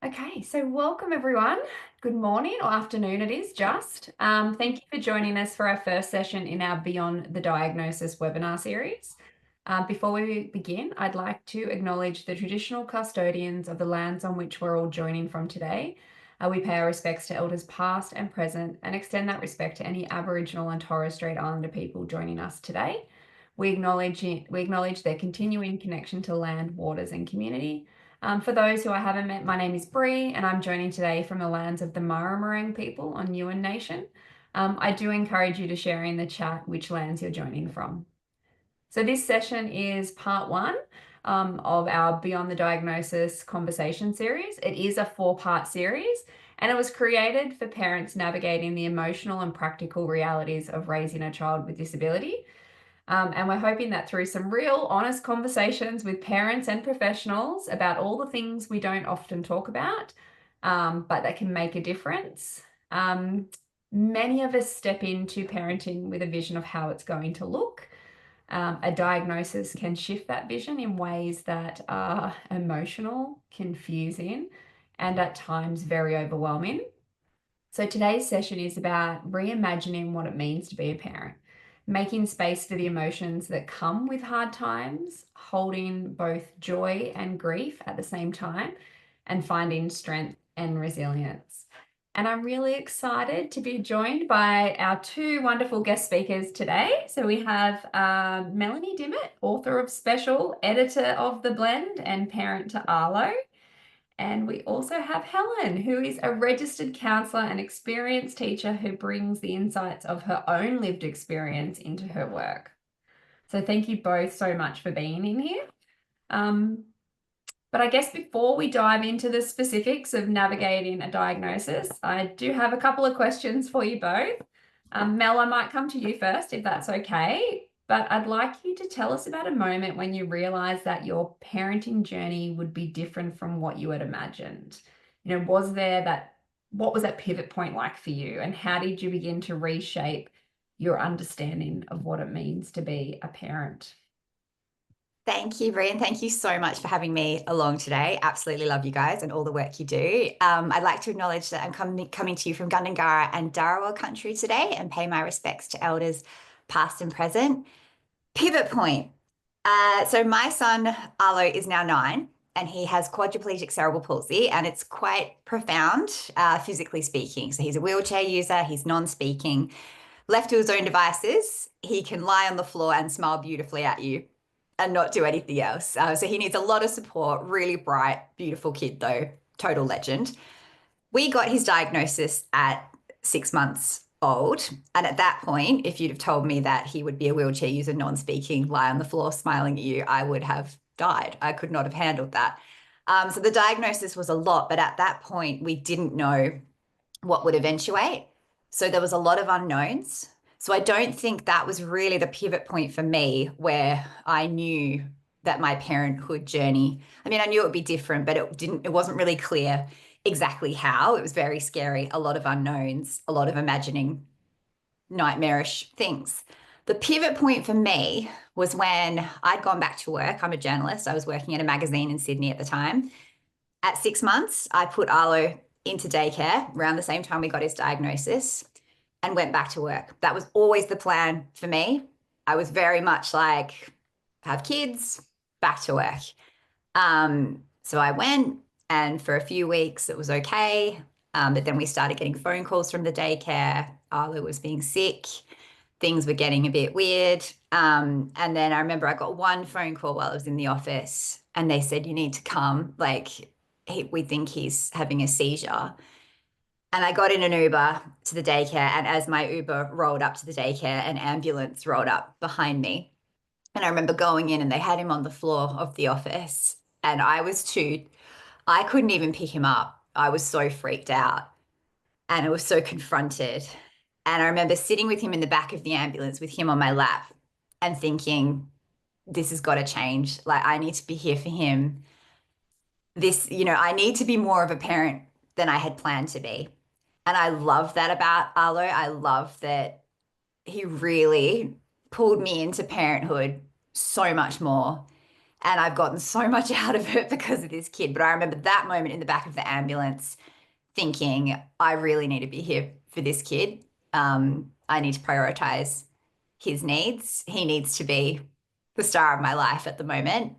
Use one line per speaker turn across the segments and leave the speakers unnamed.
Okay, so welcome everyone. Good morning or afternoon it is just. Thank you for joining us for our first session in our Beyond the Diagnosis webinar series. Before we begin, I'd like to acknowledge the traditional custodians of the lands on which we're all joining from today. We pay our respects to elders past and present and extend that respect to any Aboriginal and Torres Strait Islander people joining us today. We acknowledge their continuing connection to land, waters and community. For those who I haven't met, my name is Bree and I'm joining today from the lands of the Murrumarang people on Yuin Nation. I do encourage you to share in the chat which lands you're joining from. So this session is part one of our Beyond the Diagnosis conversation series. It is a 4-part series and it was created for parents navigating the emotional and practical realities of raising a child with disability. And we're hoping that through some real honest conversations with parents and professionals about all the things we don't often talk about, but that can make a difference. Many of us step into parenting with a vision of how it's going to look. A diagnosis can shift that vision in ways that are emotional, confusing, and at times very overwhelming. So today's session is about reimagining what it means to be a parent, making space for the emotions that come with hard times, holding both joy and grief at the same time, and finding strength and resilience. And I'm really excited to be joined by our two wonderful guest speakers today. So we have Melanie Dimmitt, author of Special, editor of The Blend, and parent to Arlo. And we also have Helen, who is a registered counsellor and experienced teacher who brings the insights of her own lived experience into her work. So thank you both so much for being in here. But I guess before we dive into the specifics of navigating a diagnosis, I do have a couple of questions for you both. Mel, I might come to you first if that's okay, but I'd like you to tell us about a moment when you realized that your parenting journey would be different from what you had imagined. What was that pivot point like for you, and how did you begin to reshape your understanding of what it means to be a parent?
Thank you, Bri, and thank you so much for having me along today. Absolutely love you guys and all the work you do. I'd like to acknowledge that I'm coming to you from Gundungurra and Dharawal country today and pay my respects to elders past and present. Pivot point. So my son, Arlo, is now 9 and he has quadriplegic cerebral palsy and it's quite profound, physically speaking. So he's a wheelchair user, he's non-speaking. Left to his own devices, he can lie on the floor and smile beautifully at you and not do anything else. So he needs a lot of support. Really bright, beautiful kid though, total legend. We got his diagnosis at 6 months old. And at that point, if you'd have told me that he would be a wheelchair user, non-speaking, lie on the floor smiling at you, I would have died. I could not have handled that. So the diagnosis was a lot, but at that point, we didn't know what would eventuate. So there was a lot of unknowns. So I don't think that was really the pivot point for me where I knew that my parenthood journey, I mean, I knew it would be different, but it wasn't really clear exactly how. It was very scary, a lot of unknowns, a lot of imagining nightmarish things. The pivot point for me was when I'd gone back to work. I'm a journalist. I was working at a magazine in Sydney at the time. At 6 months, I put Arlo into daycare around the same time we got his diagnosis and went back to work. That was always the plan for me. I was very much like, have kids, back to work. So I went, and for a few weeks it was okay. But then we started getting phone calls from the daycare. Arlo was being sick. Things were getting a bit weird. And then I remember I got one phone call while I was in the office and they said, you need to come. We think he's having a seizure. And I got in an Uber to the daycare. And as my Uber rolled up to the daycare, an ambulance rolled up behind me. And I remember going in and they had him on the floor of the office. And I couldn't even pick him up. I was so freaked out and I was so confronted. And I remember sitting with him in the back of the ambulance with him on my lap and thinking, this has got to change. Like, I need to be here for him. I need to be more of a parent than I had planned to be. And I love that about Arlo. I love that he really pulled me into parenthood so much more. And I've gotten so much out of it because of this kid. But I remember that moment in the back of the ambulance thinking, I really need to be here for this kid. I need to prioritize his needs. He needs to be the star of my life at the moment.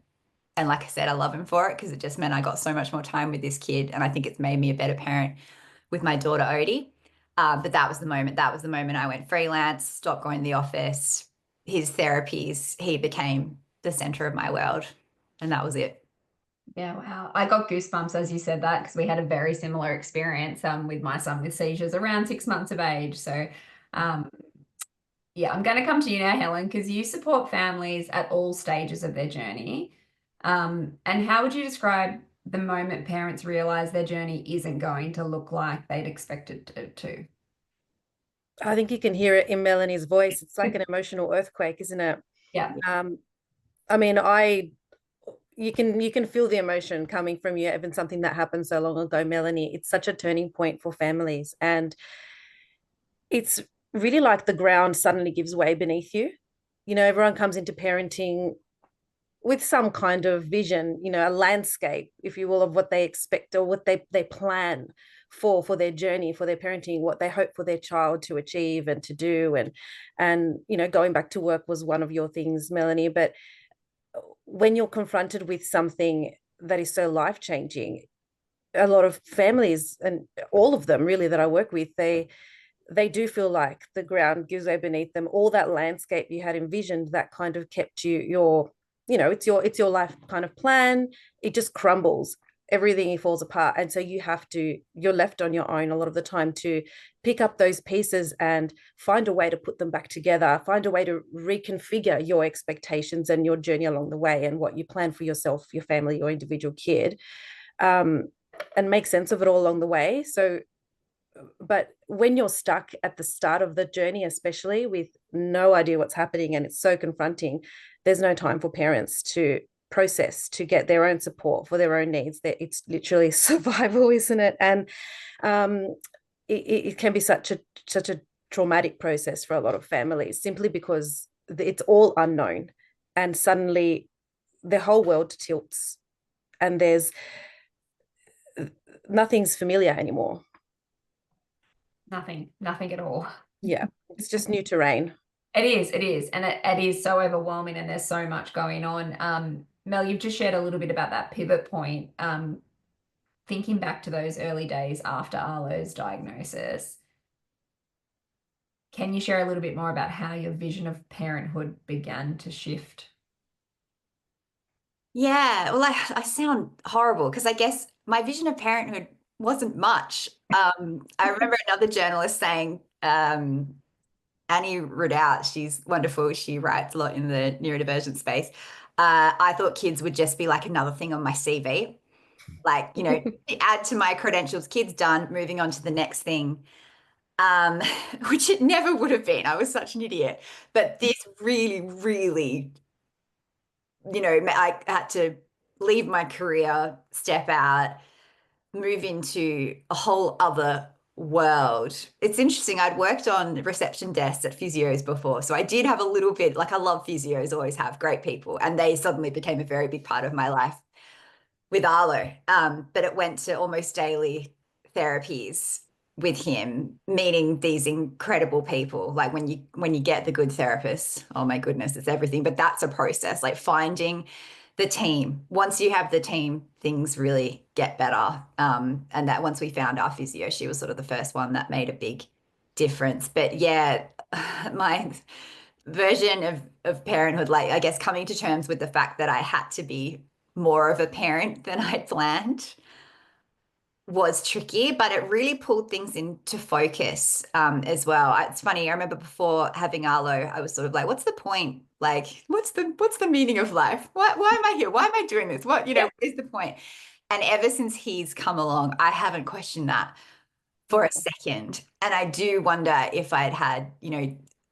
And like I said, I love him for it because it just meant I got so much more time with this kid. And I think it's made me a better parent with my daughter, Odie. But that was the moment. That was the moment I went freelance, stopped going to the office. His therapies, he became the center of my world. And that was it.
Yeah, wow. I got goosebumps as you said that because we had a very similar experience with my son with seizures around 6 months of age. So, um, yeah, I'm going to come to you now, Helen, because you support families at all stages of their journey. And how would you describe the moment parents realize their journey isn't going to look like they'd expected it to?
I think you can hear it in Melanie's voice. It's like an emotional earthquake, isn't it?
Yeah,
Um, I mean, you can feel the emotion coming from you, even something that happened so long ago, Melanie. It's such a turning point for families, and it's really like the ground suddenly gives way beneath you. Everyone comes into parenting with some kind of vision, a landscape, if you will, of what they expect or what they plan for their journey, for their parenting, what they hope for their child to achieve and to do. And going back to work was one of your things, Melanie. But when you're confronted with something that is so life-changing, a lot of families, and all of them really that I work with, they do feel like the ground gives way beneath them. All that landscape you had envisioned that kind of kept it's your life kind of plan. It just crumbles. Everything falls apart. And so you're left on your own a lot of the time to pick up those pieces and find a way to put them back together, find a way to reconfigure your expectations and your journey along the way and what you plan for yourself, your family, your individual kid, and make sense of it all along the way. But when you're stuck at the start of the journey, especially with no idea what's happening and it's so confronting, there's no time for parents to process, to get their own support for their own needs. That it's literally survival, isn't it? And um, it can be such a traumatic process for a lot of families, simply because it's all unknown, and suddenly the whole world tilts, and there's nothing's familiar anymore.
nothing at all.
Yeah, it's just new terrain.
It is. And it is so overwhelming and there's so much going on. Mel, you've just shared a little bit about that pivot point. Thinking back to those early days after Arlo's diagnosis, can you share a little bit more about how your vision of parenthood began to shift?
Yeah, well, I sound horrible because I guess my vision of parenthood wasn't much. I remember another journalist saying, Annie Ridout, she's wonderful. She writes a lot in the neurodivergent space. I thought kids would just be like another thing on my CV, like, add to my credentials, kids done, moving on to the next thing, which it never would have been. I was such an idiot. But this really, really, I had to leave my career, step out, move into a whole other world. It's interesting. I'd worked on reception desks at physios before. So I did have a little bit, like I love physios, always have great people. And they suddenly became a very big part of my life with Arlo. But it went to almost daily therapies with him, meeting these incredible people. Like when you get the good therapist, oh my goodness, it's everything. But that's a process, like finding the team. Once you have the team, things really get better. And that once we found our physio, she was sort of the first one that made a big difference. But yeah, my version of parenthood, like I guess coming to terms with the fact that I had to be more of a parent than I'd planned, was tricky, but it really pulled things into focus as well. It's funny, I remember before having Arlo, I was sort of like, what's the point? Like, what's the meaning of life? Why am I here? Why am I doing this? What is the point? And ever since he's come along, I haven't questioned that for a second. And I do wonder if I'd had,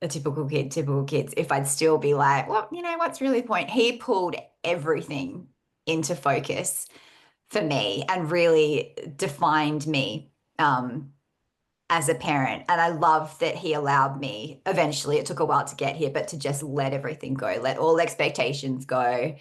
a typical kids, if I'd still be like, well, what's really the point? He pulled everything into focus for me and really defined me as a parent. And I love that he allowed me, eventually, it took a while to get here, but to just let everything go, let all expectations go,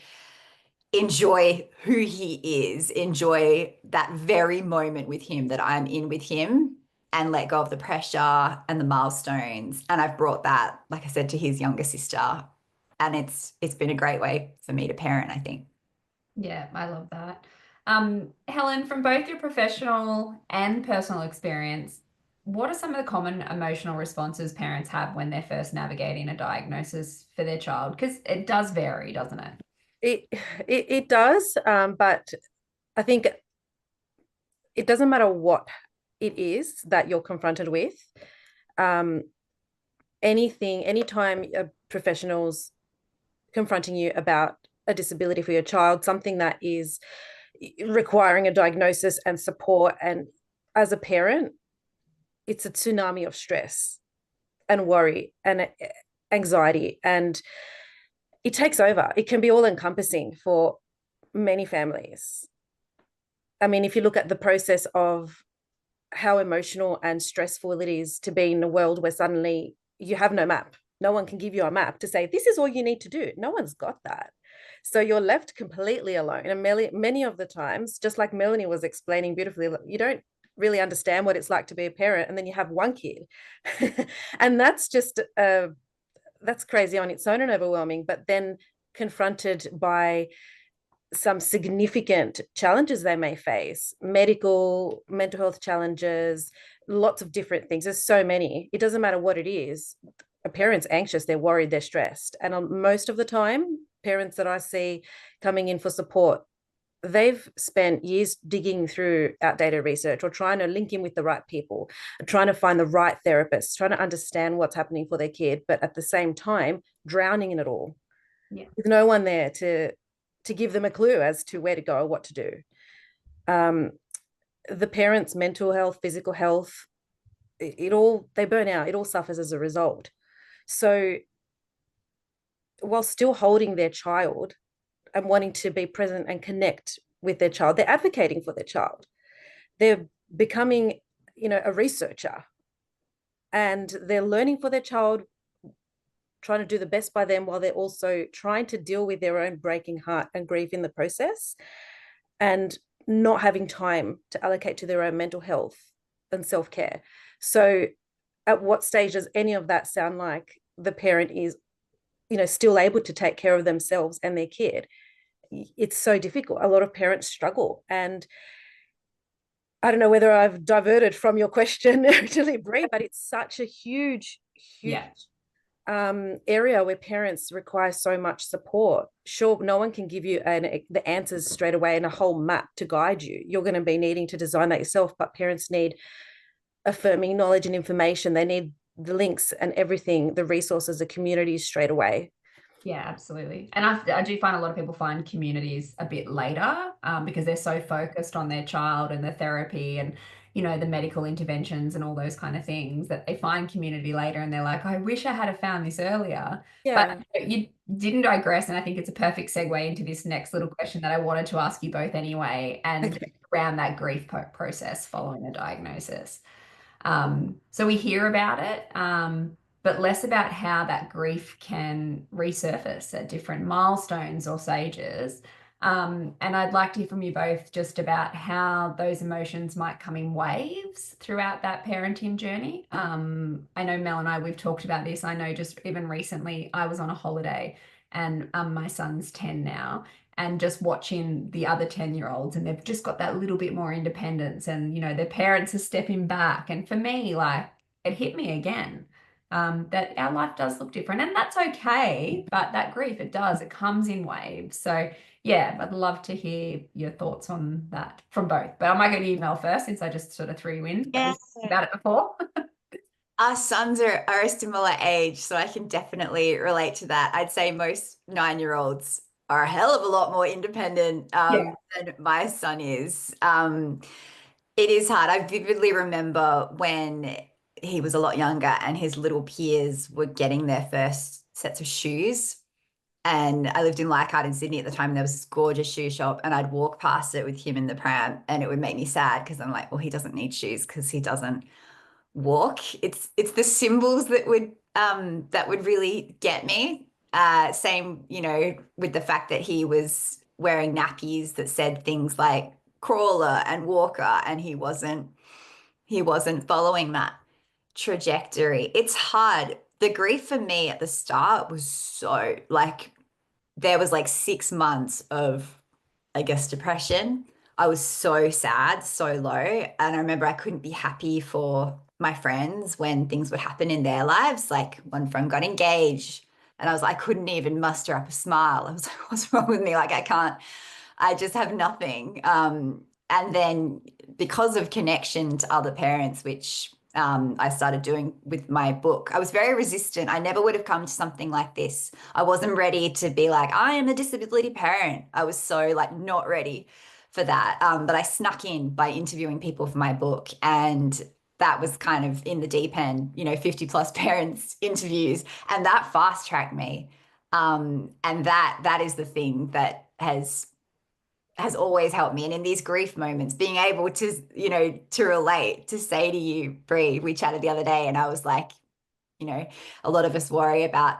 enjoy who he is, enjoy that very moment with him that I'm in with him, and let go of the pressure and the milestones. And I've brought that, like I said, to his younger sister. And it's been a great way for me to parent, I think.
Yeah, I love that. Helen, from both your professional and personal experience, what are some of the common emotional responses parents have when they're first navigating a diagnosis for their child? Because it does vary, doesn't it?
It does, but I think it doesn't matter what it is that you're confronted with. Um, anytime a professional's confronting you about a disability for your child, something that is requiring a diagnosis and support, and as a parent, it's a tsunami of stress and worry and anxiety, and it takes over. It can be all encompassing for many families. I mean, if you look at the process of how emotional and stressful it is to be in a world where suddenly you have no map. No one can give you a map to say, this is all you need to do. No one's got that. So you're left completely alone. And many of the times, just like Melanie was explaining beautifully, you don't really understand what it's like to be a parent. And then you have one kid. And that's just, that's crazy on its own and overwhelming. But then confronted by some significant challenges they may face, medical, mental health challenges, lots of different things. There's so many. It doesn't matter what it is. A parent's anxious, they're worried, they're stressed. And most of the time, parents that I see coming in for support, they've spent years digging through outdated research or trying to link in with the right people, trying to find the right therapist, trying to understand what's happening for their kid, but at the same time, drowning in it all.
Yeah.
With no one there to give them a clue as to where to go or what to do. The parents' mental health, physical health, it all, they burn out. It all suffers as a result. So while still holding their child and wanting to be present and connect with their child, they're advocating for their child. They're becoming, a researcher, and they're learning for their child, trying to do the best by them while they're also trying to deal with their own breaking heart and grief in the process, and not having time to allocate to their own mental health and self-care. So at what stage does any of that sound like the parent is, still able to take care of themselves and their kid? It's so difficult. A lot of parents struggle. And I don't know whether I've diverted from your question originally, Brie, but it's such a huge
Yeah.
area where parents require so much support. Sure, no one can give you the answers straight away and a whole map to guide you. You're going to be needing to design that yourself, but parents need affirming knowledge and information. They need the links and everything, the resources, the communities straight away.
Yeah, absolutely. And I do find a lot of people find communities a bit later because they're so focused on their child and the therapy and, the medical interventions and all those kind of things that they find community later and they're like, I wish I had have found this earlier.
Yeah.
But you didn't digress. And I think it's a perfect segue into this next little question that I wanted to ask you both anyway, and around that grief process following a diagnosis. So we hear about it, but less about how that grief can resurface at different milestones or stages. And I'd like to hear from you both just about how those emotions might come in waves throughout that parenting journey. I know Mel and I, we've talked about this. I know just even recently I was on a holiday and my son's 10 now, and just watching the other 10-year-olds, and they've just got that little bit more independence, and their parents are stepping back. And for me, like, it hit me again, that our life does look different, and that's okay. But that grief, it comes in waves. So yeah, I'd love to hear your thoughts on that from both, but I might go to you, Mel, first, since I just sort of threw you in.
Yeah.
We've talked about it before.
Our sons are a similar age, so I can definitely relate to that. I'd say most 9-year-olds are a hell of a lot more independent than my son is. It is hard. I vividly remember when he was a lot younger and his little peers were getting their first sets of shoes. And I lived in Leichhardt in Sydney at the time, and there was this gorgeous shoe shop, and I'd walk past it with him in the pram, and it would make me sad because I'm like, well, he doesn't need shoes because he doesn't walk. It's the symbols that would really get me. Same, with the fact that he was wearing nappies that said things like crawler and walker, and he wasn't following that trajectory. It's hard. The grief for me at the start was so like there was like 6 months of, I guess, depression. I was so sad, so low. And I remember I couldn't be happy for my friends when things would happen in their lives. Like one friend got engaged, and I couldn't even muster up a smile. I was like, what's wrong with me? Like, I just have nothing. And then because of connection to other parents, which I started doing with my book, I was very resistant. I never would have come to something like this. I wasn't ready to be like, I am a disability parent. I was so like not ready for that. But I snuck in by interviewing people for my book, and that was kind of in the deep end, 50 plus parents interviews, and that fast tracked me. And that is the thing that has always helped me. And in these grief moments, being able to, to relate, to say to you, Bree, we chatted the other day, and I was like, a lot of us worry about,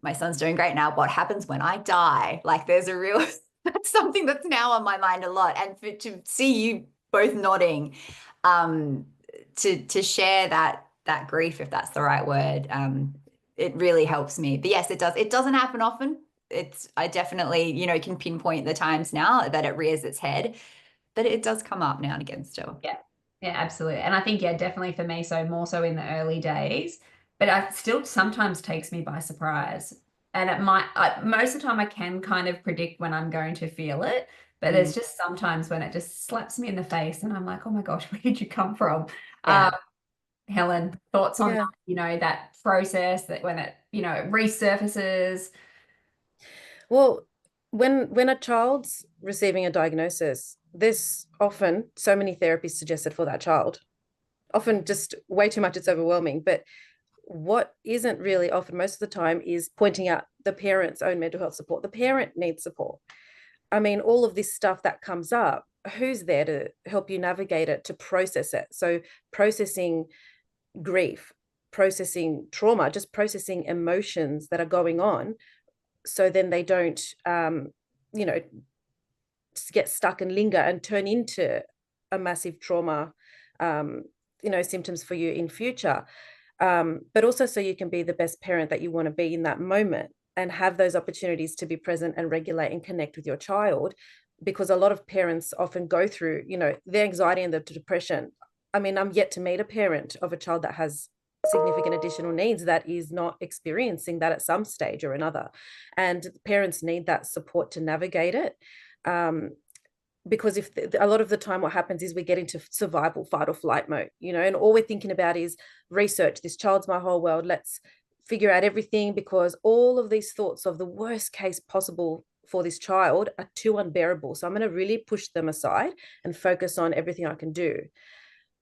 my son's doing great now. What happens when I die? Like there's a real, that's something that's now on my mind a lot. And to see you both nodding, to share that grief, if that's the right word, it really helps me. But yes, it does. It doesn't happen often. I definitely, can pinpoint the times now that it rears its head, but it does come up now and again still.
Yeah. Yeah, absolutely. And I think, yeah, definitely for me, so more so in the early days, but it still sometimes takes me by surprise. And most of the time I can kind of predict when I'm going to feel it, but there's just sometimes when it just slaps me in the face and I'm like, oh my gosh, where did you come from?
Yeah.
Helen, thoughts on that, that process that when it, resurfaces?
Well, when a child's receiving a diagnosis, there's often so many therapies suggested for that child. Often just way too much, it's overwhelming. But what isn't really often most of the time is pointing out the parent's own mental health support. The parent needs support. I mean, all of this stuff that comes up, who's there to help you navigate it, to process it? So processing grief, processing trauma, just processing emotions that are going on, so then they don't get stuck and linger and turn into a massive trauma symptoms for you in future, but also so you can be the best parent that you want to be in that moment and have those opportunities to be present and regulate and connect with your child. Because a lot of parents often go through the anxiety and the depression. I mean, I'm yet to meet a parent of a child that has significant additional needs that is not experiencing that at some stage or another, and parents need that support to navigate it. Because if a lot of the time what happens is we get into survival fight or flight mode, and all we're thinking about is research. This child's my whole world. Let's figure out everything, because all of these thoughts of the worst case possible for this child are too unbearable. So I'm going to really push them aside and focus on everything I can do.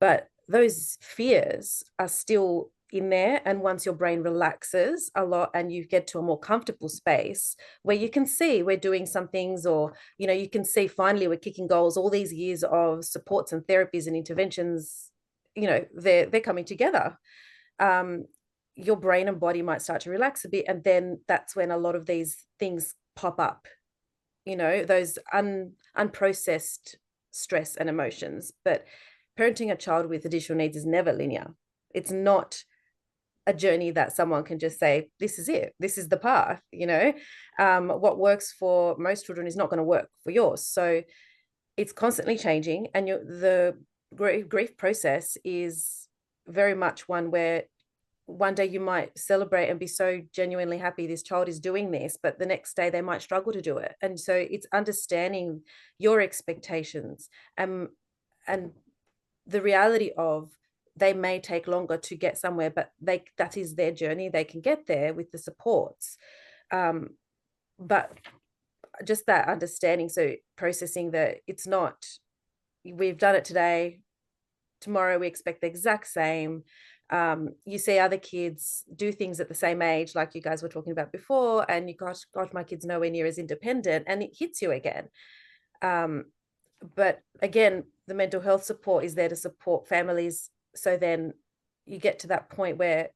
But those fears are still in there. And once your brain relaxes a lot and you get to a more comfortable space where you can see we're doing some things, or, you can see finally we're kicking goals, all these years of supports and therapies and interventions, they're coming together. Your brain and body might start to relax a bit. And then that's when a lot of these things pop up, those unprocessed stress and emotions. But parenting a child with additional needs is never linear. It's not a journey that someone can just say, this is it, this is the path. What works for most children is not going to work for yours. So it's constantly changing. And the grief process is very much one where one day you might celebrate and be so genuinely happy this child is doing this, but the next day they might struggle to do it. And so it's understanding your expectations and the reality of they may take longer to get somewhere, but that is their journey. They can get there with the supports. But just that understanding, so processing that it's not, we've done it today, tomorrow we expect the exact same. You see other kids do things at the same age, like you guys were talking about before, and you gosh, my kid's nowhere near as independent, and it hits you again. But again, the mental health support is there to support families. So then you get to that point where,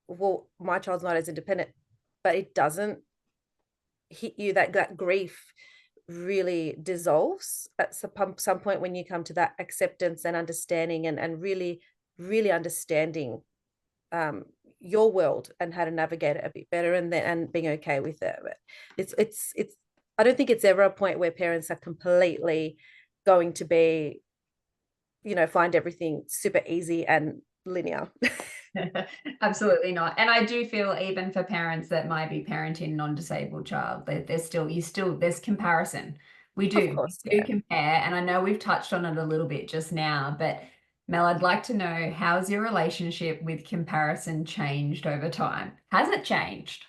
well, my child's not as independent, but it doesn't hit you, that grief really dissolves at some point when you come to that acceptance and understanding, and really, really understanding your world and how to navigate it a bit better, and being okay with it. But it's I don't think it's ever a point where parents are completely going to be, find everything super easy and linear.
Absolutely not. And I do feel even for parents that might be parenting non-disabled child, there's there's comparison. We
Of
do.
course,
We do
yeah.
compare. And I know we've touched on it a little bit just now, but Mel, I'd like to know, how's your relationship with comparison changed over time? Has it changed?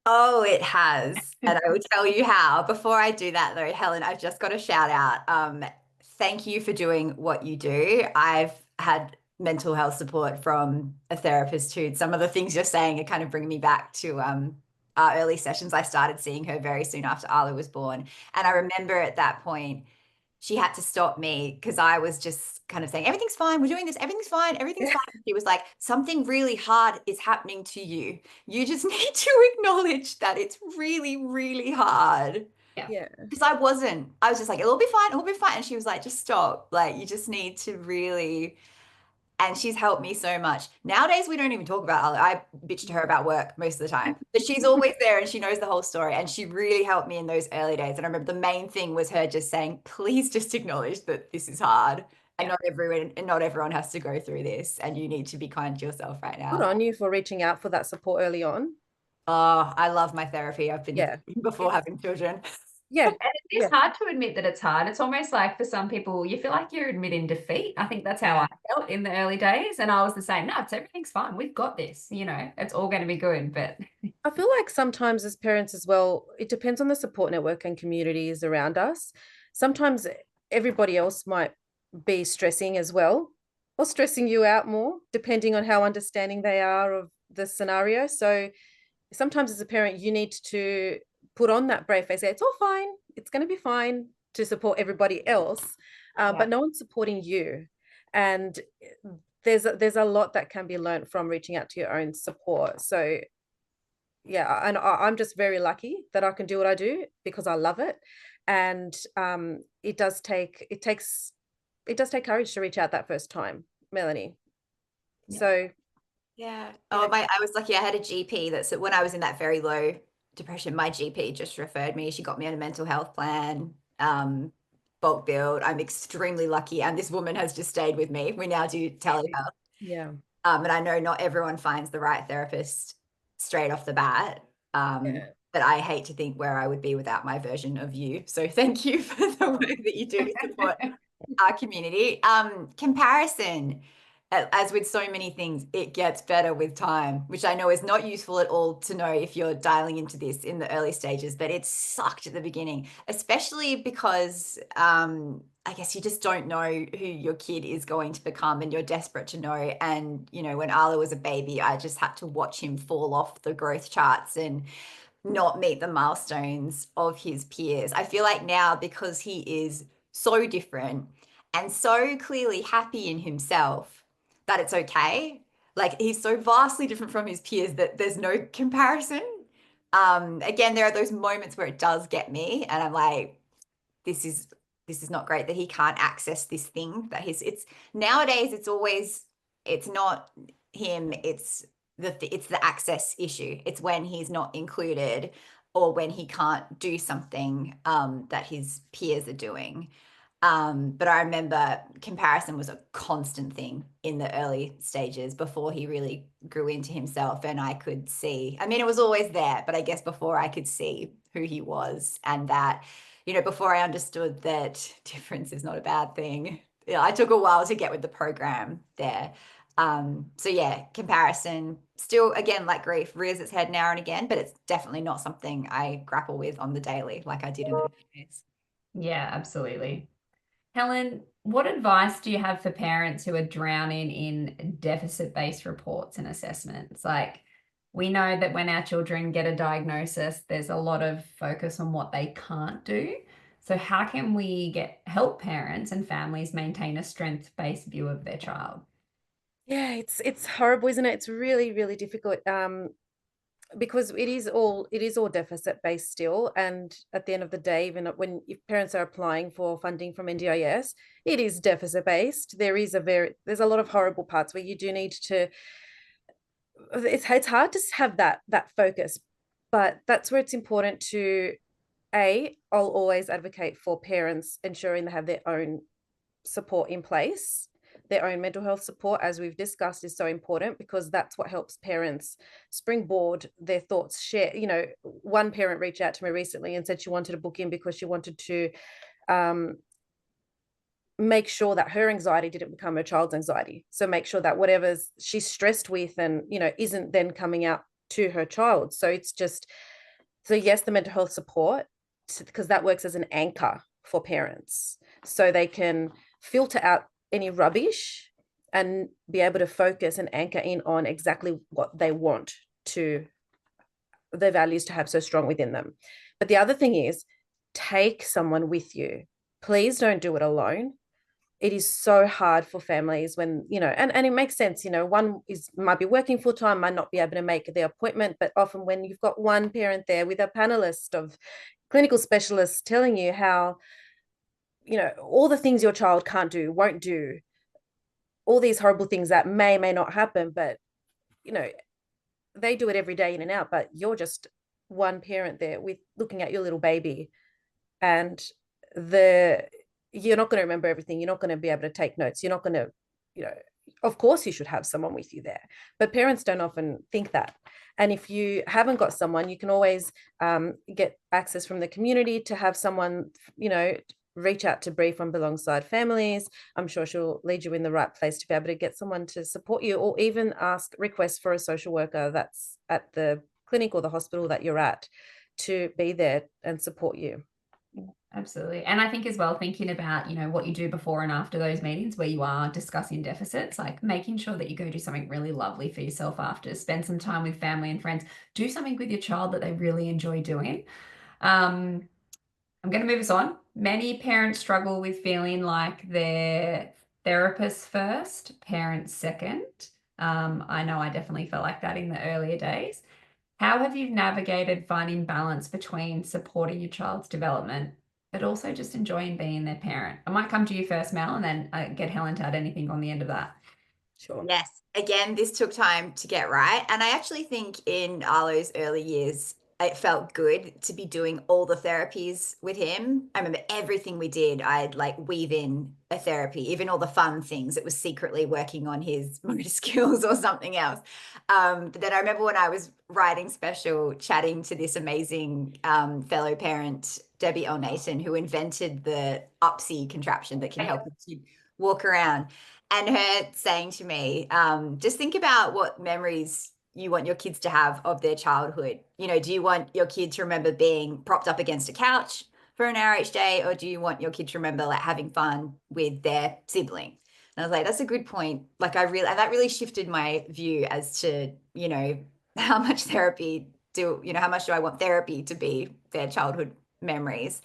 Oh, it has. And I will tell you how. Before I do that though, Helen, I've just got a shout out. Thank you for doing what you do. I've had mental health support from a therapist too. Some of the things you're saying are kind of bringing me back to our early sessions. I started seeing her very soon after Arlo was born. And I remember at that point, she had to stop me because I was just kind of saying, everything's fine. We're doing this. Everything's fine. Everything's
Yeah.
fine. She was like, something really hard is happening to you. You just need to acknowledge that it's really, really hard.
Yeah.
Because I wasn't. I was just like, it'll be fine. It'll be fine. And she was like, just stop. Like, you just need to really. And she's helped me so much. Nowadays, we don't even talk about Arlo. I bitch to her about work most of the time, but she's always there and she knows the whole story. And she really helped me in those early days. And I remember the main thing was her just saying, please just acknowledge that this is hard. And not everyone has to go through this. And you need to be kind to yourself right
Good
now.
on you for reaching out for that support early on.
Oh, I love my therapy. I've been
Yeah.
before having children.
Yeah.
And it is
Yeah.
hard to admit that it's hard. It's almost like for some people, you feel like you're admitting defeat. I think that's how I felt in the early days. And I was the same. No, everything's fine. We've got this. It's all going to be good. But
I feel like sometimes as parents as well, it depends on the support network and communities around us. Sometimes everybody else might be stressing as well, or stressing you out more, depending on how understanding they are of the scenario. So sometimes as a parent, you need to put on that brave face, say, it's all fine, it's going to be fine, to support everybody else. But no one's supporting you. And there's a lot that can be learned from reaching out to your own support. So yeah, and I'm just very lucky that I can do what I do because I love it. And it does take courage to reach out that first time, Melanie.
Yeah.
So
Yeah. Oh, I was lucky. I had a GP when I was in that very low depression, my GP just referred me. She got me on a mental health plan, bulk billed. I'm extremely lucky. And this woman has just stayed with me. We now do telehealth.
yeah.
And I know not everyone finds the right therapist straight off the bat. But I hate to think where I would be without my version of you. So thank you for the work that you do to support our community. Comparison, as with so many things, it gets better with time, which I know is not useful at all to know if you're dialing into this in the early stages, but it sucked at the beginning, especially because I guess you just don't know who your kid is going to become and you're desperate to know. And, when Arlo was a baby, I just had to watch him fall off the growth charts and not meet the milestones of his peers. I feel like now, because he is so different and so clearly happy in himself, that it's okay. Like, he's so vastly different from his peers that there's no comparison. Again, there are those moments where it does get me and I'm like, this is not great that he can't access this thing that it's nowadays it's not him, it's the access issue. It's when he's not included or when he can't do something that his peers are doing. But I remember comparison was a constant thing in the early stages before he really grew into himself. And I could see, I mean, it was always there, but I guess before I could see who he was and that, before I understood that difference is not a bad thing. I took a while to get with the program there. So yeah, comparison still, again, like grief, rears its head now and again, but it's definitely not something I grapple with on the daily like I did in the days.
yeah, absolutely. Helen, what advice do you have for parents who are drowning in deficit-based reports and assessments? Like, we know that when our children get a diagnosis, there's a lot of focus on what they can't do. So how can we help parents and families maintain a strength-based view of their child?
Yeah, it's horrible, isn't it? It's really, really difficult. because it is all deficit based still, and at the end of the day, even when if parents are applying for funding from NDIS, it is deficit based. There's a lot of horrible parts where you do need to, it's hard to have that focus, but that's where it's important to, I'll always advocate for parents ensuring they have their own support in place. Their own mental health support, as we've discussed, is so important, because that's what helps parents springboard their thoughts, share. One parent reached out to me recently and said she wanted to book in because she wanted to make sure that her anxiety didn't become her child's anxiety. So make sure that whatever she's stressed with and isn't then coming out to her child. So it's just, so yes, the mental health support, because that works as an anchor for parents, so they can filter out any rubbish and be able to focus and anchor in on exactly what they want to, their values to have so strong within them. But the other thing is, take someone with you. Please don't do it alone. It is so hard for families when, and it makes sense, one might be working full time, might not be able to make the appointment, but often when you've got one parent there with a panelist of clinical specialists telling you how, all the things your child can't do, won't do, all these horrible things that may not happen, but, they do it every day in and out, but you're just one parent there with looking at your little baby, and you're not going to remember everything. You're not going to be able to take notes. You're not going to, of course you should have someone with you there, but parents don't often think that. And if you haven't got someone, you can always get access from the community to have someone, reach out to Bree from Belongside Families. I'm sure she'll lead you in the right place to be able to get someone to support you, or even request for a social worker that's at the clinic or the hospital that you're at to be there and support you.
Absolutely. And I think as well, thinking about, what you do before and after those meetings where you are discussing deficits, like making sure that you go do something really lovely for yourself after, spend some time with family and friends, do something with your child that they really enjoy doing. I'm going to move us on. Many parents struggle with feeling like they're therapists first, parents second. I know I definitely felt like that in the earlier days. How have you navigated finding balance between supporting your child's development, but also just enjoying being their parent? I might come to you first, Mel, and then get Helen to add anything on the end of that.
Sure.
Yes. Again, this took time to get right. And I actually think in Arlo's early years, it felt good to be doing all the therapies with him. I remember everything we did, I'd like weave in a therapy, even all the fun things. It was secretly working on his motor skills or something else. But then I remember when I was writing special, chatting to this amazing fellow parent, Debbie L. Nathan, who invented the UPSI contraption that can help you walk around. And her saying to me, just think about what memories you want your kids to have of their childhood. Do you want your kid to remember being propped up against a couch for an hour each day, or do you want your kid to remember like having fun with their sibling? And I was like, that's a good point. Like and that really shifted my view as to, how much therapy how much do I want therapy to be their childhood memories?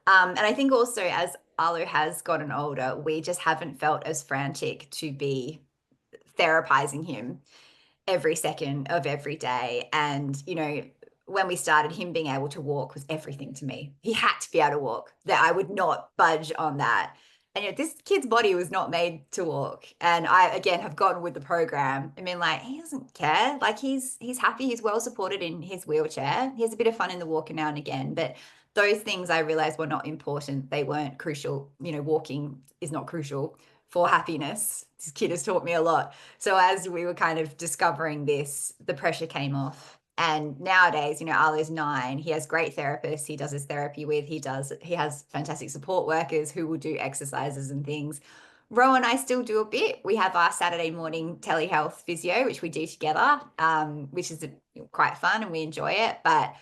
And I think also as Arlo has gotten older, we just haven't felt as frantic to be therapizing him every second of every day. And, when we started, him being able to walk was everything to me. He had to be able to walk, that I would not budge on that. And this kid's body was not made to walk. And I, again, have gone with the program. I mean, like, he doesn't care. Like, he's happy. He's well supported in his wheelchair. He has a bit of fun in the walker now and again. But those things I realized were not important. They weren't crucial. Walking is not crucial for happiness. This kid has taught me a lot. So as we were kind of discovering this, the pressure came off. And nowadays, Arlo's 9, he has great therapists he does his therapy with. He has fantastic support workers who will do exercises and things. Ro and I still do a bit. We have our Saturday morning telehealth physio, which we do together, which is quite fun and we enjoy it. But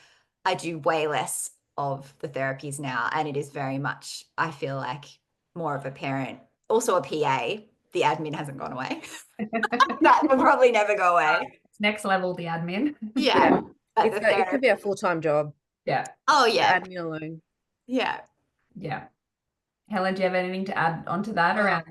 I do way less of the therapies now. And it is very much, I feel like, more of a parent, also a PA. The admin hasn't gone away. That will probably never go away.
It's next level, the admin.
Yeah.
It could be a full-time job.
Yeah.
Oh, yeah.
The admin alone.
Yeah.
Yeah. Helen, do you have anything to add onto that around,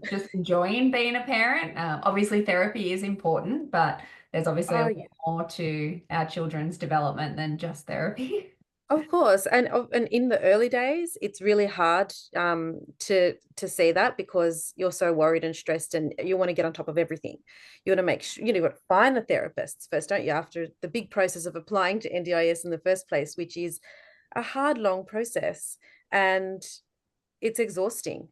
just enjoying being a parent? Obviously, therapy is important, but there's obviously a
Oh,
lot
yeah.
more to our children's development than just therapy.
Of course, and in the early days, it's really hard to see that because you're so worried and stressed, and you want to get on top of everything. You want to make sure you got to find the therapists first, don't you? After the big process of applying to NDIS in the first place, which is a hard, long process, and it's exhausting.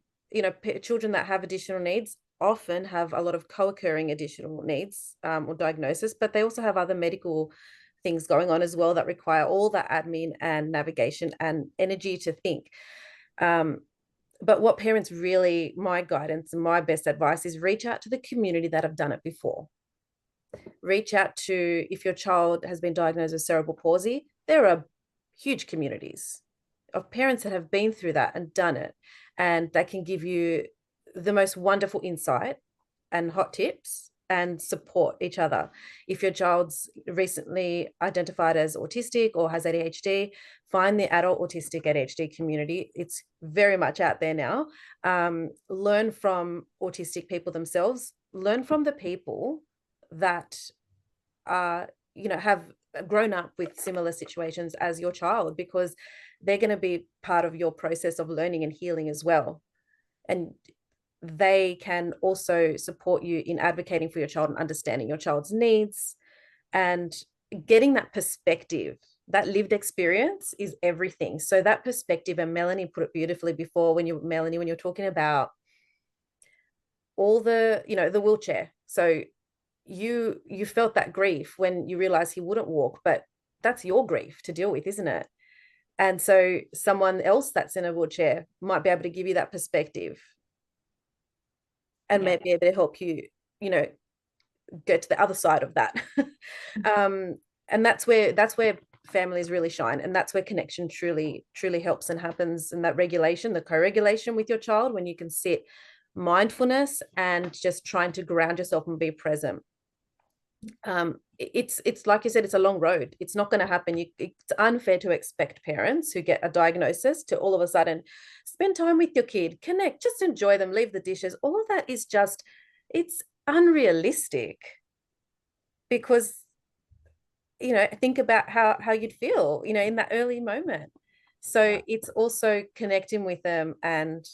Children that have additional needs often have a lot of co-occurring additional needs or diagnosis, but they also have other medical things going on as well that require all that admin and navigation and energy to think. But what parents really, my guidance and my best advice is reach out to the community that have done it before. Reach out to, if your child has been diagnosed with cerebral palsy, there are huge communities of parents that have been through that and done it, and that can give you the most wonderful insight and hot tips and support each other. If your child's recently identified as autistic or has ADHD, find the adult autistic ADHD community. It's very much out there now. Learn from autistic people themselves. Learn from the people that have grown up with similar situations as your child, because they're going to be part of your process of learning and healing as well. And they can also support you in advocating for your child and understanding your child's needs, and getting that perspective. That lived experience is everything. So that perspective, and Melanie put it beautifully before when you're talking about all the wheelchair. So you felt that grief when you realized he wouldn't walk, but that's your grief to deal with, isn't it? And so someone else that's in a wheelchair might be able to give you that perspective and
Yeah.
may be able to help you, get to the other side of that. And that's where families really shine, and that's where connection truly helps and happens, and that regulation, the co-regulation with your child, when you can sit mindfulness and just trying to ground yourself and be present. It's like you said, it's a long road. It's not going to happen. It's unfair to expect parents who get a diagnosis to all of a sudden spend time with your kid, connect, just enjoy them, leave the dishes. All of that is just, it's unrealistic, because think about how you'd feel in that early moment. So it's also connecting with them and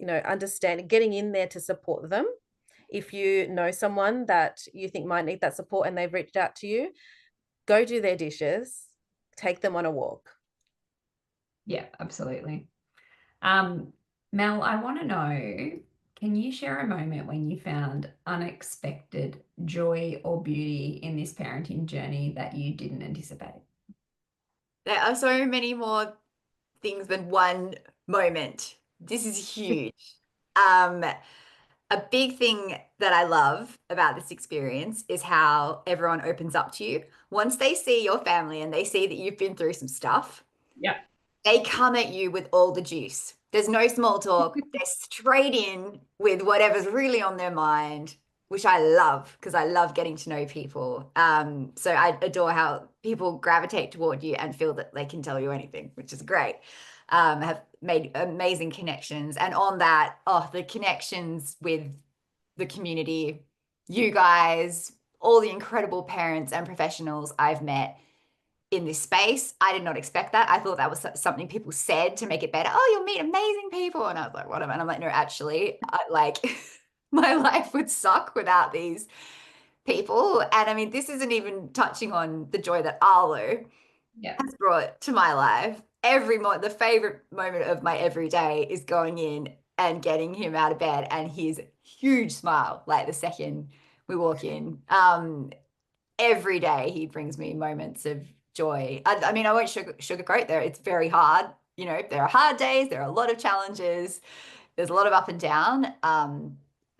understanding, getting in there to support them. If you know someone that you think might need that support and they've reached out to you, go do their dishes, take them on a walk.
Yeah, absolutely. Mel, I want to know, can you share a moment when you found unexpected joy or beauty in this parenting journey that you didn't anticipate?
There are so many more things than one moment. This is huge. A big thing that I love about this experience is how everyone opens up to you. Once they see your family and they see that you've been through some stuff,
Yeah.
they come at you with all the juice. There's no small talk. They're straight in with whatever's really on their mind, which I love, because I love getting to know people. So I adore how people gravitate toward you and feel that they can tell you anything, which is great. Have made amazing connections. And on that, the connections with the community, you guys, all the incredible parents and professionals I've met in this space. I did not expect that. I thought that was something people said to make it better. Oh, you'll meet amazing people. And I was like, whatever. And I'm like, no, actually, my life would suck without these people. And I mean, this isn't even touching on the joy that Arlo has brought to my life. The favorite moment of my everyday is going in and getting him out of bed and his huge smile, like the second we walk in. Every day he brings me moments of joy. I mean, I won't sugarcoat there. It's very hard. There are hard days. There are a lot of challenges. There's a lot of up and down.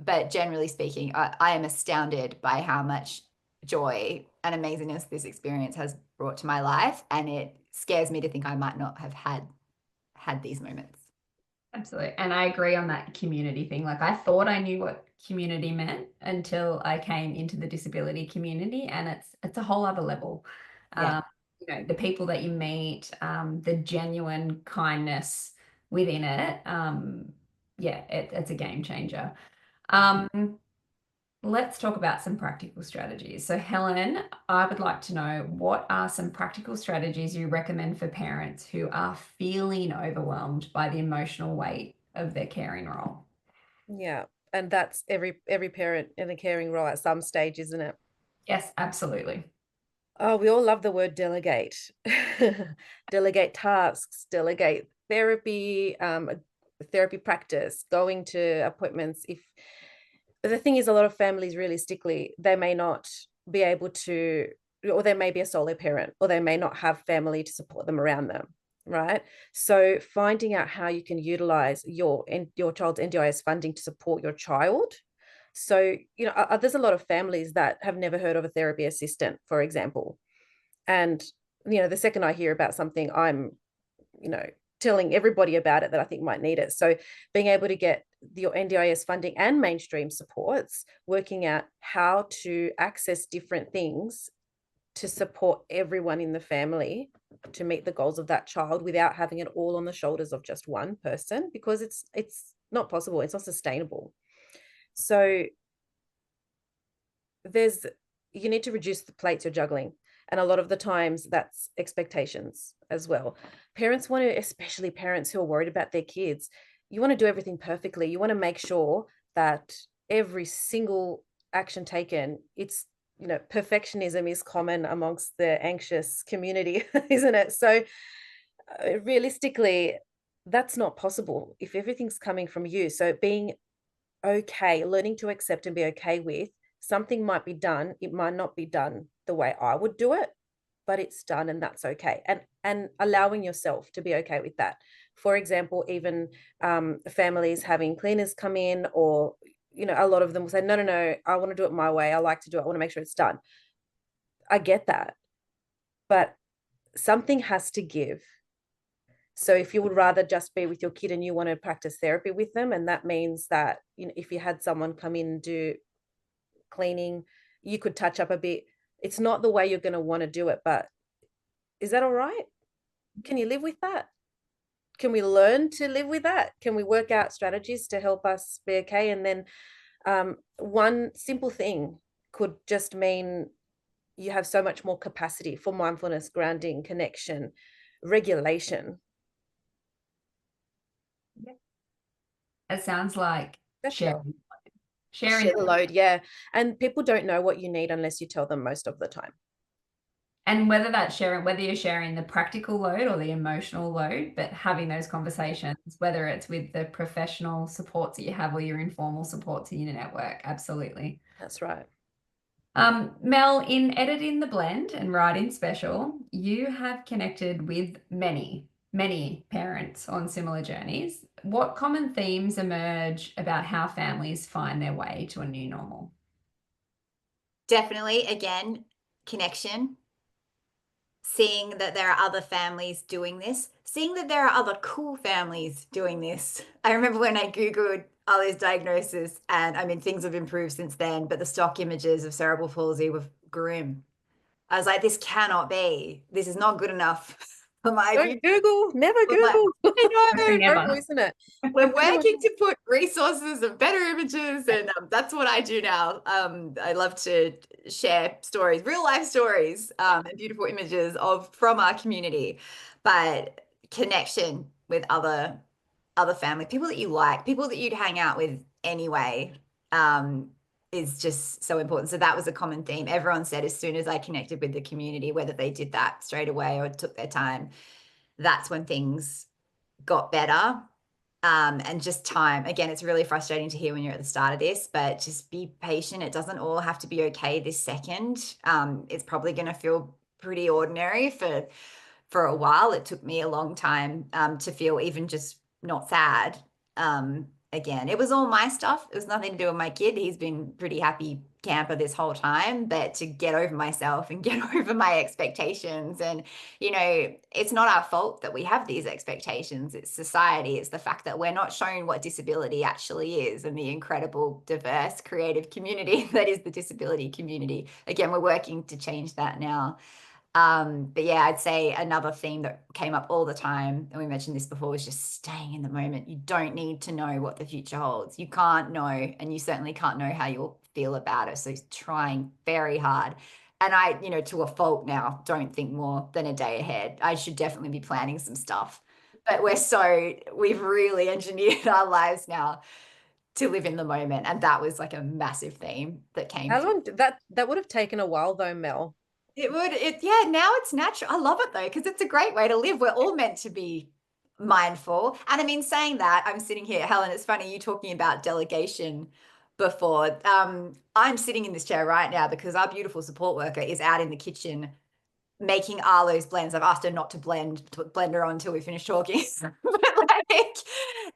But generally speaking, I am astounded by how much joy and amazingness this experience has brought to my life. And it scares me to think I might not have had these moments.
Absolutely. And I agree on that community thing. Like, I thought I knew what community meant until I came into the disability community, and it's a whole other level.
Yeah.
The people that you meet, the genuine kindness within it. It's a game changer. let's talk about some practical strategies. So Helen, I would like to know, what are some practical strategies you recommend for parents who are feeling overwhelmed by the emotional weight of their caring role?
Yeah. And that's every parent in a caring role at some stage, isn't it?
Yes, absolutely.
Oh, we all love the word delegate. Delegate tasks, delegate therapy, therapy practice, going to appointments. If the thing is, a lot of families, realistically, they may not be able to, or they may be a solo parent, or they may not have family to support them around them, right? So finding out how you can utilize your child's NDIS funding to support your child. So, there's a lot of families that have never heard of a therapy assistant, for example. And, the second I hear about something, I'm, telling everybody about it that I think might need it. So being able to get your NDIS funding and mainstream supports, working out how to access different things to support everyone in the family to meet the goals of that child without having it all on the shoulders of just one person, because it's not possible. It's not sustainable. So you need to reduce the plates you're juggling. And a lot of the times that's expectations as well. Parents want to, especially parents who are worried about their kids, you want to do everything perfectly. You want to make sure that every single action taken, perfectionism is common amongst the anxious community, isn't it? So realistically, that's not possible if everything's coming from you. So being okay, learning to accept and be okay with something might be done. It might not be done the way I would do it, but it's done, and that's okay. And allowing yourself to be okay with that. For example, even families having cleaners come in, or a lot of them will say, no, I want to do it my way. I like to do it. I want to make sure it's done. I get that, but something has to give. So if you would rather just be with your kid and you want to practice therapy with them, and that means that, if you had someone come in and do cleaning, you could touch up a bit. It's not the way you're going to want to do it, but is that all right? Can you live with that? Can we learn to live with that? Can we work out strategies to help us be okay? And then one simple thing could just mean you have so much more capacity for mindfulness, grounding, connection, regulation.
It sounds like sharing.
Share the load, yeah. And people don't know what you need unless you tell them most of the time.
And whether you're sharing the practical load or the emotional load, but having those conversations, whether it's with the professional supports that you have or your informal supports in your network, absolutely.
That's right.
Mel, in editing the blend and writing special, you have connected with many parents on similar journeys. What common themes emerge about how families find their way to a new normal?
Definitely, again, connection. Seeing that there are other families doing this, seeing that there are other cool families doing this. I remember when I Googled Ali's diagnosis, and I mean, things have improved since then, but the stock images of cerebral palsy were grim. I was like, this cannot be. This is not good enough for my
Don't Google, never Google.
I know,
Horrible, isn't it?
we're working to put resources and better images, and that's what I do now. I love to share stories, real life stories, and beautiful images from our community, but connection with other family, people that you like, people that you'd hang out with anyway, is just so important. So that was a common theme. Everyone said as soon as I connected with the community, whether they did that straight away or took their time, that's when things got better. And just time. Again, it's really frustrating to hear when you're at the start of this, but just be patient. It doesn't all have to be okay this second. It's probably going to feel pretty ordinary for a while. It took me a long time to feel even just not sad. Again, it was all my stuff. It was nothing to do with my kid. He's been pretty happy camper this whole time, but to get over myself and get over my expectations. And, it's not our fault that we have these expectations. It's society. It's the fact that we're not shown what disability actually is, and the incredible, diverse, creative community that is the disability community. Again, we're working to change that now. But yeah, I'd say another theme that came up all the time, and we mentioned this before, was just staying in the moment. You don't need to know what the future holds. You can't know, and you certainly can't know how you'll feel about it. So trying very hard. And I, you know, to a fault now, don't think more than a day ahead. I should definitely be planning some stuff. But we've really engineered our lives now to live in the moment. And that was like a massive theme that came
How
through.
long that would have taken a while though, Mel?
Yeah, now it's natural. I love it though, because it's a great way to live. We're all meant to be mindful. And I mean, saying that, I'm sitting here, Helen, it's funny you talking about delegation before. I'm sitting in this chair right now because our beautiful support worker is out in the kitchen making Arlo's blends. I've asked her not to blend her on until we finish talking. But like,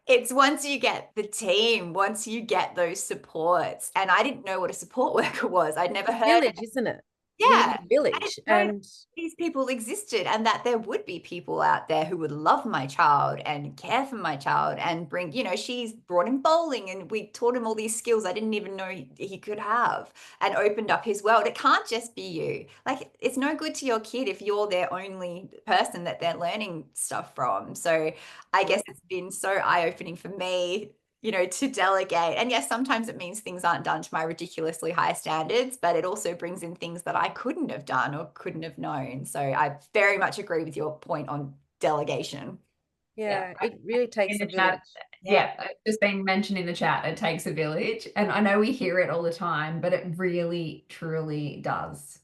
it's once you get the team, once you get those supports. And I didn't know what a support worker was. I'd never heard.
Village, isn't it? You need
Yeah,
a village. And
these people existed and that there would be people out there who would love my child and care for my child and bring, you know, she's brought him bowling and we taught him all these skills I didn't even know he could have and opened up his world. It can't just be you. Like, it's no good to your kid if you're their only person that they're learning stuff from. So I guess it's been so eye-opening for me, you know, to delegate. And yes, sometimes it means things aren't done to my ridiculously high standards, but it also brings in things that I couldn't have done or couldn't have known. So I very much agree with your point on delegation.
yeah, it really takes a
the
village.
chat, yeah, it's just been mentioned in the chat, it takes a village. And I know we hear it all the time, but it really, truly does.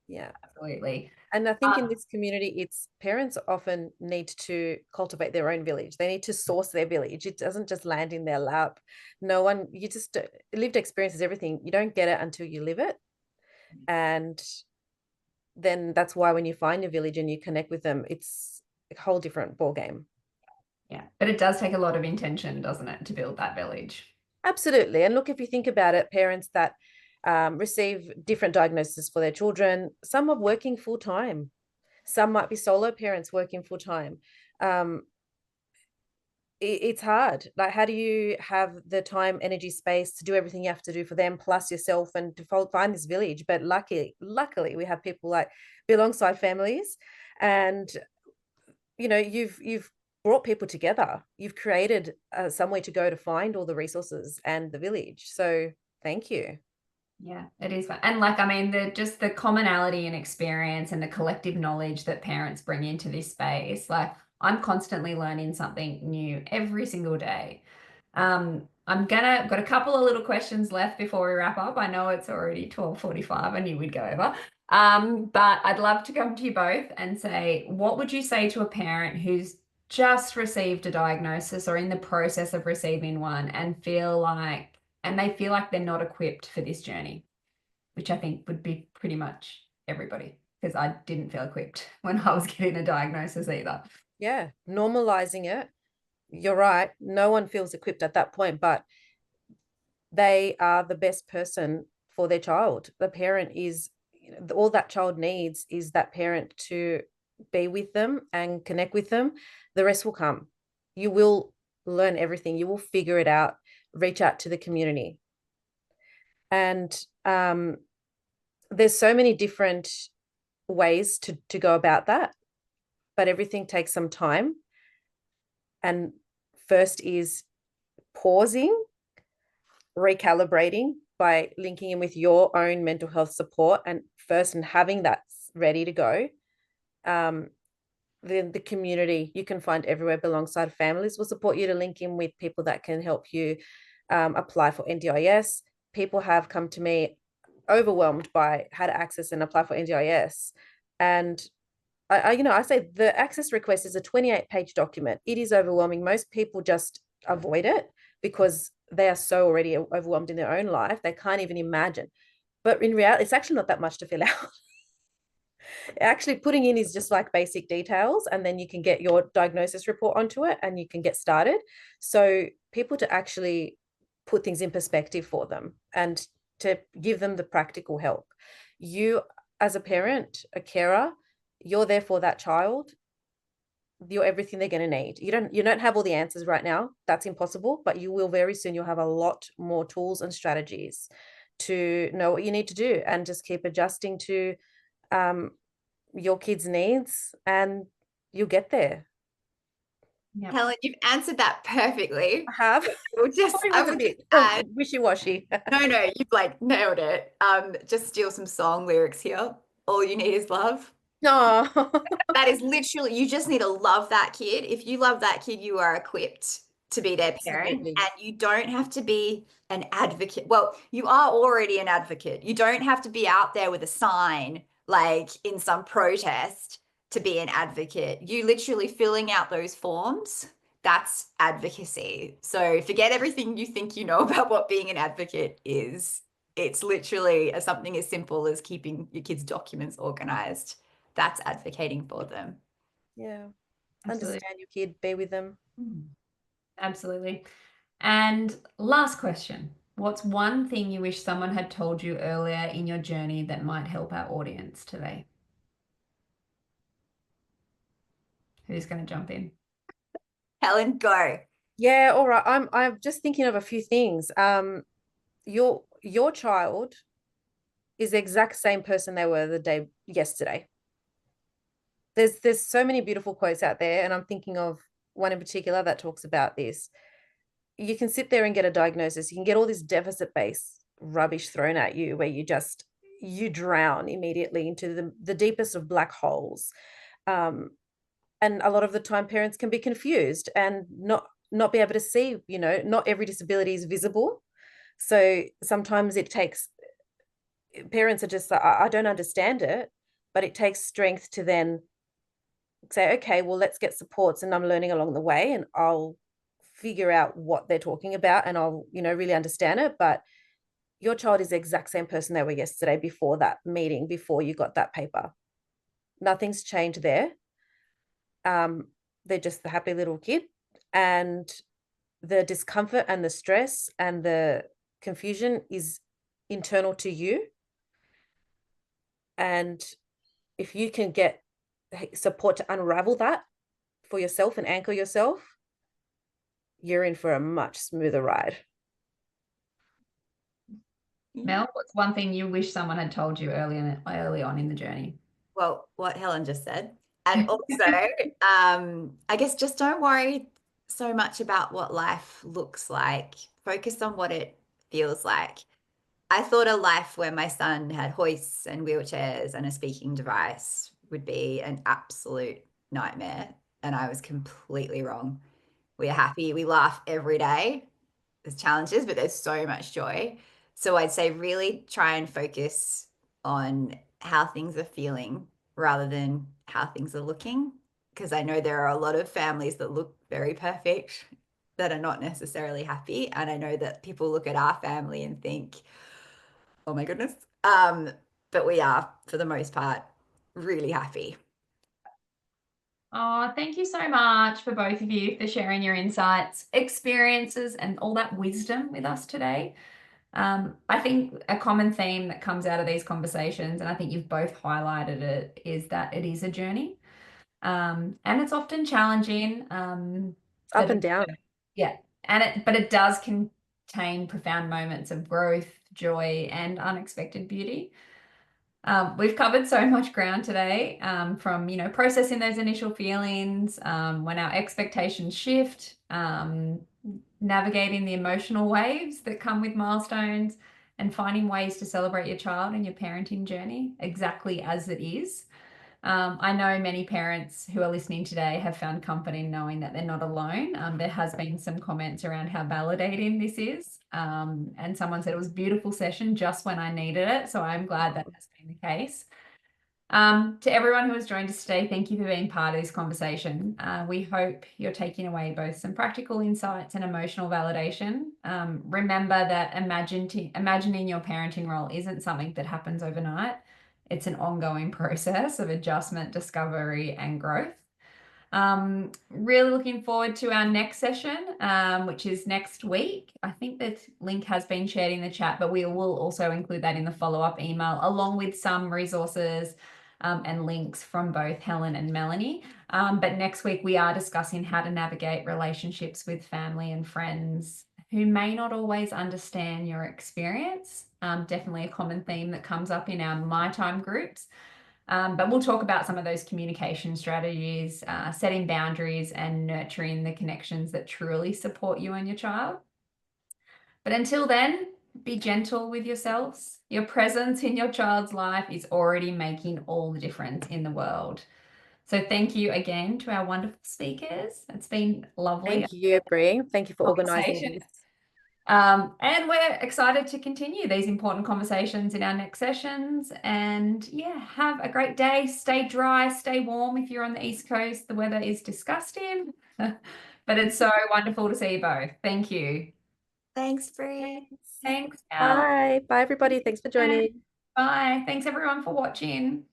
Yeah.
Absolutely.
And I think in this community, it's parents often need to cultivate their own village. They need to source their village. It doesn't just land in their lap. No one, you just, lived experience is everything. You don't get it until you live it. And then that's why when you find your village and you connect with them, it's a whole different ball game.
Yeah, but it does take a lot of intention, doesn't it, to build that village?
Absolutely. And look, if you think about it, parents that receive different diagnoses for their children, some are working full time. Some might be solo parents working full time. It's hard. Like, how do you have the time, energy, space to do everything you have to do for them, plus yourself, and to find this village? But luckily, we have people like be alongside families, and you know, you've brought people together. You've created somewhere to go to find all the resources and the village. So thank you.
Yeah, it is fun. And like, I mean, just the commonality and experience and the collective knowledge that parents bring into this space. Like, I'm constantly learning something new every single day. I've got a couple of little questions left before we wrap up. I know it's already 12:45. I knew we'd go over. But I'd love to come to you both and say, what would you say to a parent who's just received a diagnosis or in the process of receiving one and they feel like they're not equipped for this journey, which I think would be pretty much everybody, because I didn't feel equipped when I was getting a diagnosis either.
Yeah, normalizing it. You're right. No one feels equipped at that point, but they are the best person for their child. The parent is, all that child needs is that parent to be with them and connect with them. The rest will come. You will learn everything. You will figure it out. Reach out to the community. And there's so many different ways to go about that, but everything takes some time. And first is pausing, recalibrating by linking in with your own mental health support and having that ready to go. Then the community you can find everywhere alongside families will support you to link in with people that can help you apply for NDIS. People have come to me overwhelmed by how to access and apply for NDIS. And I say the access request is a 28-page document. It is overwhelming. Most people just avoid it because they are so already overwhelmed in their own life. They can't even imagine. But in reality, it's actually not that much to fill out. Actually, putting in is just like basic details, and then you can get your diagnosis report onto it and you can get started. So people to actually put things in perspective for them and to give them the practical help. You, as a parent, a carer, you're there for that child. You're everything they're going to need. You don't have all the answers right now. That's impossible, but you will very soon. You'll have a lot more tools and strategies to know what you need to do and just keep adjusting to your kids' needs, and you'll get there.
Yeah.
Helen, you've answered that perfectly.
I have.
I
Was a
would
bit
just add,
wishy-washy.
no, you've like nailed it. Just steal some song lyrics here. All you need is love.
No.
That is literally, you just need to love that kid. If you love that kid, you are equipped to be their parent,
Absolutely.
and you don't have to be an advocate. Well, you are already an advocate. You don't have to be out there with a sign like in some protest to be an advocate. You literally filling out those forms, that's advocacy. So forget everything you think you know about what being an advocate is. It's literally something as simple as keeping your kids' documents organized. That's advocating for them.
Yeah.
Absolutely.
Understand your kid, be with them.
Absolutely. And last question. What's one thing you wish someone had told you earlier in your journey that might help our audience today? Who's going to jump in?
Helen, go.
Yeah, all right. I'm just thinking of a few things. Your child is the exact same person they were the day yesterday. There's so many beautiful quotes out there, and I'm thinking of one in particular that talks about this. You can sit there and get a diagnosis. You can get all this deficit-based rubbish thrown at you where you drown immediately into the deepest of black holes. And a lot of the time parents can be confused and not be able to see, not every disability is visible. So sometimes it takes, parents are just like, I don't understand it, but it takes strength to then say, okay, well, let's get supports, and I'm learning along the way, and I'll figure out what they're talking about, and I'll, really understand it. But your child is the exact same person they were yesterday before that meeting, before you got that paper. Nothing's changed there. They're just the happy little kid, and the discomfort and the stress and the confusion is internal to you. And if you can get support to unravel that for yourself and anchor yourself, you're in for a much smoother ride.
Mel, what's one thing you wish someone had told you early on in the journey?
Well, what Helen just said. And also, I guess just don't worry so much about what life looks like. Focus on what it feels like. I thought a life where my son had hoists and wheelchairs and a speaking device would be an absolute nightmare. And I was completely wrong. We're happy. We laugh every day. There's challenges, but there's so much joy. So I'd say really try and focus on how things are feeling rather than how things are looking. Because I know there are a lot of families that look very perfect that are not necessarily happy. And I know that people look at our family and think, oh my goodness. But we are, for the most part, really happy.
Oh, thank you so much for both of you for sharing your insights, experiences, and all that wisdom with us today. I think a common theme that comes out of these conversations, and I think you've both highlighted it, is that it is a journey. And it's often challenging.
Up and down.
Yeah. But it does contain profound moments of growth, joy, and unexpected beauty. We've covered so much ground today, from, processing those initial feelings, when our expectations shift, navigating the emotional waves that come with milestones, and finding ways to celebrate your child and your parenting journey exactly as it is. I know many parents who are listening today have found comfort in knowing that they're not alone. There has been some comments around how validating this is. And someone said it was a beautiful session just when I needed it. So I'm glad that has been the case. To everyone who has joined us today, thank you for being part of this conversation. We hope you're taking away both some practical insights and emotional validation. Remember that imagining your parenting role isn't something that happens overnight. It's an ongoing process of adjustment, discovery, and growth. Really looking forward to our next session, which is next week. I think that link has been shared in the chat, but we will also include that in the follow-up email, along with some resources and links from both Helen and Melanie. But next week we are discussing how to navigate relationships with family and friends who may not always understand your experience. Definitely a common theme that comes up in our My Time groups. But we'll talk about some of those communication strategies, setting boundaries, and nurturing the connections that truly support you and your child. But until then, be gentle with yourselves. Your presence in your child's life is already making all the difference in the world. So thank you again to our wonderful speakers. It's been lovely.
Thank you, Brie. Thank you for organising
Conversation.
this.
And we're excited to continue these important conversations in our next sessions. And yeah, have a great day. Stay dry, stay warm. If you're on the East Coast, the weather is disgusting, but it's so wonderful to see you both. Thank you.
Thanks, Brie.
Thanks, Al.
Bye. Bye, everybody. Thanks for joining.
Bye. Thanks everyone for watching.